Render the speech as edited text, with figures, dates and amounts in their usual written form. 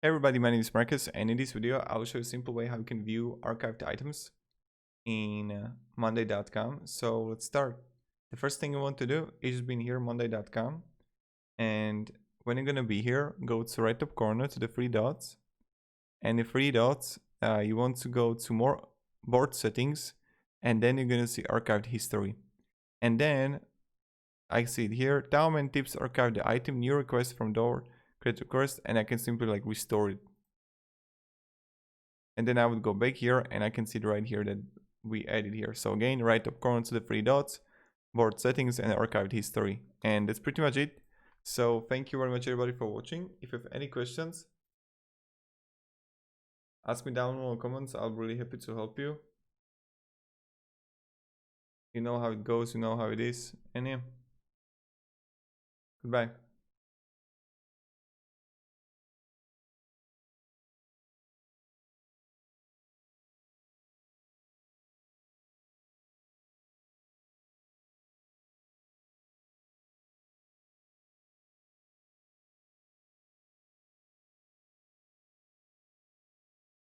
Hey everybody, my name is Marcus, and in this video I will show you a simple way how you can view archived items in monday.com. So let's start. The first thing you want to do is be in here monday.com, and when you're gonna be here, go to right top corner to the three dots, and the three dots you want to go to more board settings, and then you're gonna see archived history, and then I see it here, how many tips archive the item, new request from door, create request, and I can simply like restore it. And then I would go back here and I can see it right here that we added here. So again, right top corner to the three dots, board settings and archived history. And that's pretty much it. So thank you very much everybody for watching. If you have any questions, ask me down in the comments. I'll be really happy to help you. You know how it goes, you know how it is. And yeah, goodbye.